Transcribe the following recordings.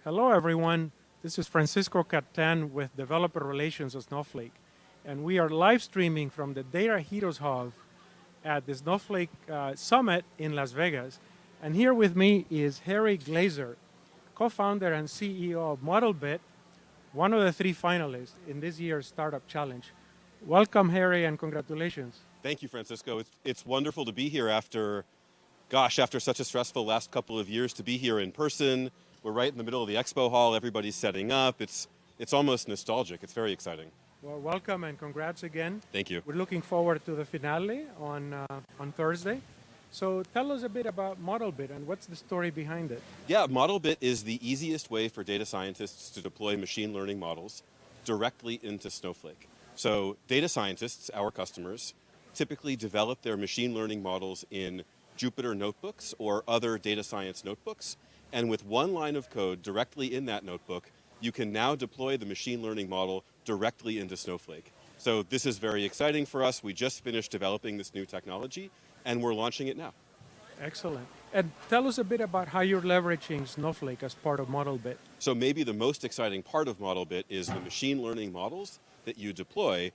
Hello, everyone. This is Francisco Catan with Developer Relations at Snowflake. And we are live streaming from the Data Heroes Hub at the Snowflake Summit in Las Vegas. And here with me is Harry Glaser, co-founder and CEO of Modelbit, one of the 3 finalists in this year's Startup Challenge. Welcome, Harry, and congratulations. Thank you, Francisco. It's wonderful to be here after such a stressful last couple of years, to be here in person. We're right in the middle of the expo hall. Everybody's setting up. It's almost nostalgic. It's very exciting. Well, welcome and congrats again. Thank you. We're looking forward to the finale on Thursday. So tell us a bit about Modelbit and what's the story behind it? Yeah, Modelbit is the easiest way for data scientists to deploy machine learning models directly into Snowflake. So data scientists, our customers, typically develop their machine learning models in Jupyter notebooks or other data science notebooks. And with one line of code directly in that notebook, you can now deploy the machine learning model directly into Snowflake. So this is very exciting for us. We just finished developing this new technology, and we're launching it now. Excellent. And tell us a bit about how you're leveraging Snowflake as part of Modelbit. So maybe the most exciting part of Modelbit is the machine learning models that you deploy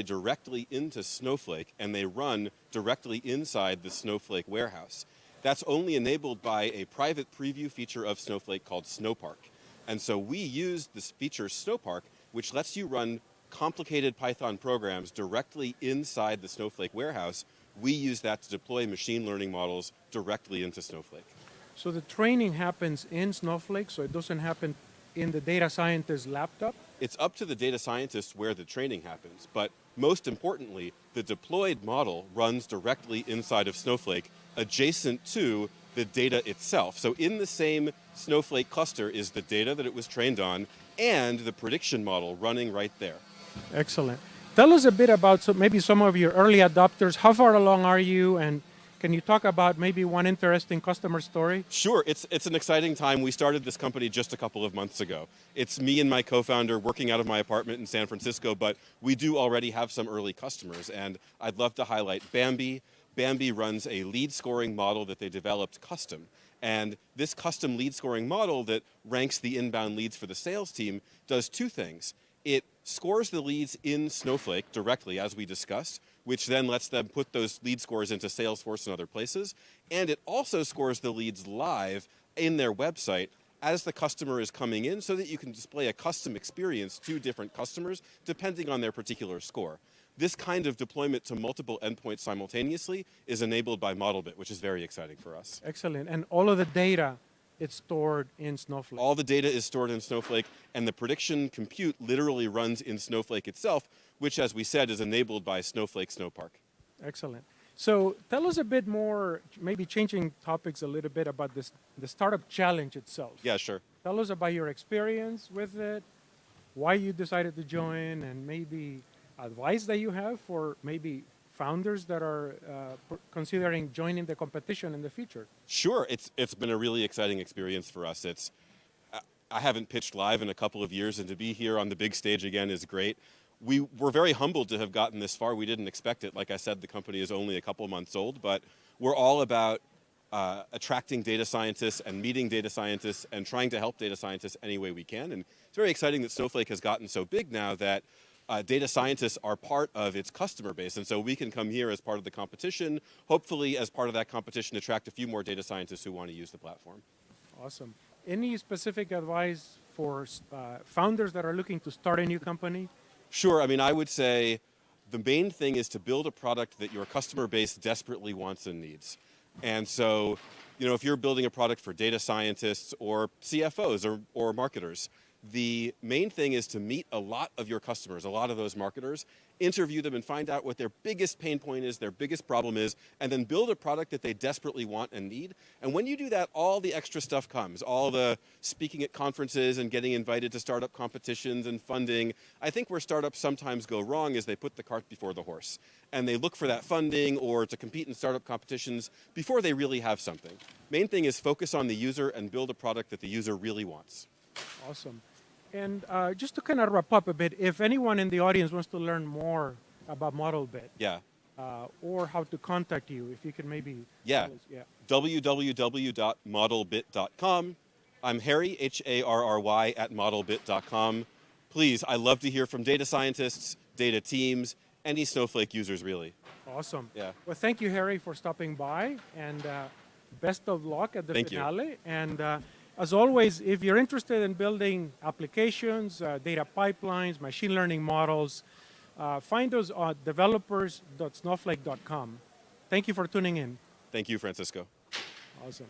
directly into Snowflake, and they run directly inside the Snowflake warehouse. That's only enabled by a private preview feature of Snowflake called Snowpark. And so we use this feature Snowpark, which lets you run complicated Python programs directly inside the Snowflake warehouse. We use that to deploy machine learning models directly into Snowflake. So the training happens in Snowflake, so it doesn't happen in the data scientist's laptop? It's up to the data scientist where the training happens, but most importantly, the deployed model runs directly inside of Snowflake, adjacent to the data itself. So in the same Snowflake cluster is the data that it was trained on and the prediction model running right there. Excellent. Tell us a bit about maybe some of your early adopters. How far along are you? And can you talk about maybe one interesting customer story? Sure, it's an exciting time. We started this company just a couple of months ago. It's me and my co-founder working out of my apartment in San Francisco, but we do already have some early customers, and I'd love to highlight Bambi. Bambi runs a lead scoring model that they developed custom. And this custom lead scoring model that ranks the inbound leads for the sales team does 2 things. It scores the leads in Snowflake directly, as we discussed, which then lets them put those lead scores into Salesforce and other places. And it also scores the leads live in their website as the customer is coming in, so that you can display a custom experience to different customers depending on their particular score. This kind of deployment to multiple endpoints simultaneously is enabled by Modelbit, which is very exciting for us. Excellent. And all of the data, it's stored in Snowflake. All the data is stored in Snowflake, and the prediction compute literally runs in Snowflake itself, which, as we said, is enabled by Snowflake Snowpark. Excellent. So tell us a bit more, maybe changing topics a little bit about the Startup Challenge itself. Yeah, sure. Tell us about your experience with it, why you decided to join, and maybe advice that you have for maybe founders that are considering joining the competition in the future. Sure, it's been a really exciting experience for us. I haven't pitched live in a couple of years, and to be here on the big stage again is great. We were very humbled to have gotten this far. We didn't expect it. Like I said, the company is only a couple months old, but we're all about attracting data scientists and meeting data scientists and trying to help data scientists any way we can. And it's very exciting that Snowflake has gotten so big now that data scientists are part of its customer base. And so we can come here as part of the competition, hopefully as part of that competition attract a few more data scientists who want to use the platform. Awesome. Any specific advice for founders that are looking to start a new company? Sure. I mean, I would say the main thing is to build a product that your customer base desperately wants and needs. And so, if you're building a product for data scientists or CFOs or marketers, the main thing is to meet a lot of your customers, a lot of those marketers, interview them and find out what their biggest pain point is, their biggest problem is, and then build a product that they desperately want and need. And when you do that, all the extra stuff comes, all the speaking at conferences and getting invited to startup competitions and funding. I think where startups sometimes go wrong is they put the cart before the horse, and they look for that funding or to compete in startup competitions before they really have something. Main thing is focus on the user and build a product that the user really wants. Awesome. And just to kind of wrap up a bit, if anyone in the audience wants to learn more about Modelbit, Yeah. Or how to contact you, if you can maybe Yeah. tell us. Yeah. www.modelbit.com. I'm Harry, Harry, at modelbit.com. Please, I love to hear from data scientists, data teams, any Snowflake users, really. Awesome. Yeah. Well, thank you, Harry, for stopping by, and best of luck at the Thank you. finale. And as always, if you're interested in building applications, data pipelines, machine learning models, find us at developers.snowflake.com. Thank you for tuning in. Thank you, Francisco. Awesome.